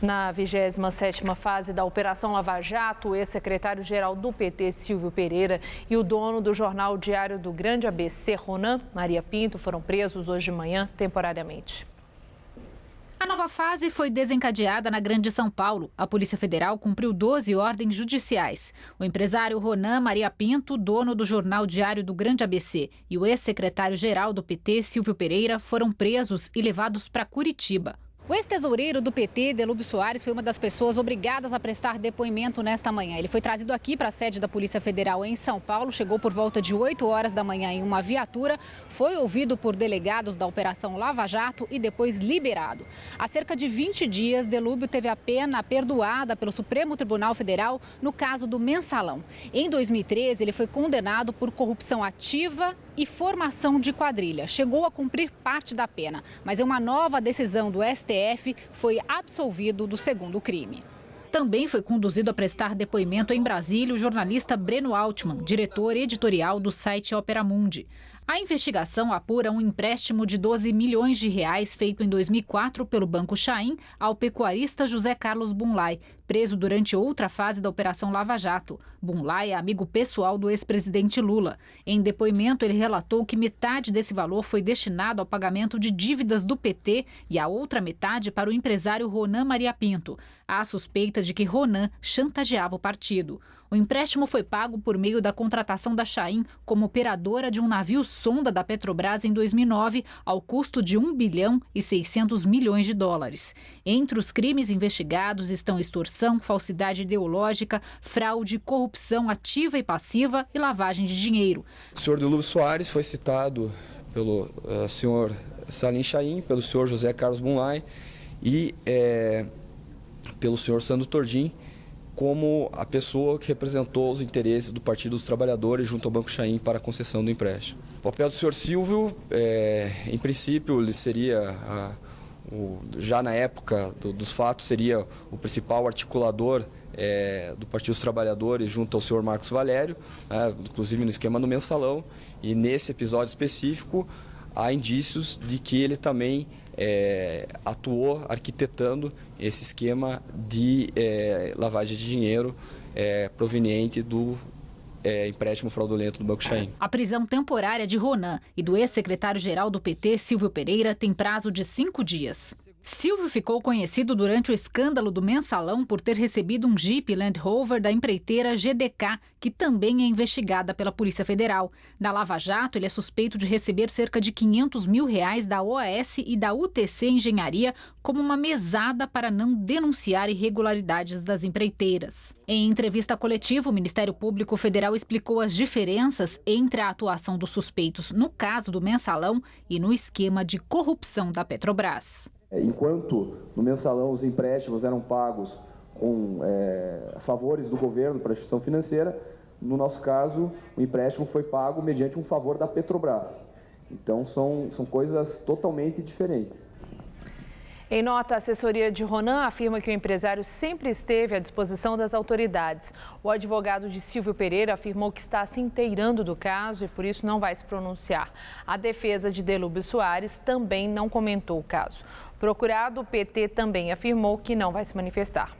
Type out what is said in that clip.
Na 27ª fase da Operação Lava Jato, o ex-secretário-geral do PT, Silvio Pereira, e o dono do jornal Diário do Grande ABC, Ronan Maria Pinto, foram presos hoje de manhã temporariamente. A nova fase foi desencadeada na Grande São Paulo. A Polícia Federal cumpriu 12 ordens judiciais. O empresário Ronan Maria Pinto, dono do jornal Diário do Grande ABC, e o ex-secretário-geral do PT, Silvio Pereira, foram presos e levados para Curitiba. O ex-tesoureiro do PT, Delúbio Soares, foi uma das pessoas obrigadas a prestar depoimento nesta manhã. Ele foi trazido aqui para a sede da Polícia Federal em São Paulo, chegou por volta de 8 horas da manhã em uma viatura, foi ouvido por delegados da Operação Lava Jato e depois liberado. Há cerca de 20 dias, Delúbio teve a pena perdoada pelo Supremo Tribunal Federal no caso do Mensalão. Em 2013, ele foi condenado por corrupção ativa e formação de quadrilha. Chegou a cumprir parte da pena, mas em uma nova decisão do STF foi absolvido do segundo crime. Também foi conduzido a prestar depoimento em Brasília o jornalista Breno Altman, diretor editorial do site Opera Mundi. A investigação apura um empréstimo de 12 milhões de reais feito em 2004 pelo Banco Chaim ao pecuarista José Carlos Bunlai, preso durante outra fase da Operação Lava Jato. Bunlai é amigo pessoal do ex-presidente Lula. Em depoimento, ele relatou que metade desse valor foi destinado ao pagamento de dívidas do PT e a outra metade para o empresário Ronan Maria Pinto. Há suspeita de que Ronan chantageava o partido. O empréstimo foi pago por meio da contratação da Chaim como operadora de um navio sonda da Petrobras em 2009, ao custo de 1 bilhão e 600 milhões de dólares. Entre os crimes investigados estão extorsão, falsidade ideológica, fraude, corrupção ativa e passiva e lavagem de dinheiro. O senhor Delúbio Soares foi citado pelo senhor Salim Chaim, pelo senhor José Carlos Bunlai e pelo senhor Sandro Tordim, como a pessoa que representou os interesses do Partido dos Trabalhadores junto ao Banco Chaim para a concessão do empréstimo. O papel do senhor Silvio, em princípio, ele seria, já na época dos fatos, seria o principal articulador do Partido dos Trabalhadores junto ao senhor Marcos Valério, inclusive no esquema do Mensalão, e nesse episódio específico há indícios de que ele também atuou arquitetando esse esquema de lavagem de dinheiro proveniente do empréstimo fraudulento do Banco Chaim. A prisão temporária de Ronan e do ex-secretário-geral do PT, Silvio Pereira, tem prazo de 5 dias. Silvio ficou conhecido durante o escândalo do Mensalão por ter recebido um Jeep Land Rover da empreiteira GDK, que também é investigada pela Polícia Federal. Na Lava Jato, ele é suspeito de receber cerca de 500 mil reais da OAS e da UTC Engenharia como uma mesada para não denunciar irregularidades das empreiteiras. Em entrevista coletiva, o Ministério Público Federal explicou as diferenças entre a atuação dos suspeitos no caso do Mensalão e no esquema de corrupção da Petrobras. Enquanto no Mensalão os empréstimos eram pagos com favores do governo para a instituição financeira, no nosso caso o empréstimo foi pago mediante um favor da Petrobras. Então são coisas totalmente diferentes. Em nota, a assessoria de Ronan afirma que o empresário sempre esteve à disposição das autoridades. O advogado de Silvio Pereira afirmou que está se inteirando do caso e por isso não vai se pronunciar. A defesa de Delúbio Soares também não comentou o caso. O procurado, o PT, também afirmou que não vai se manifestar.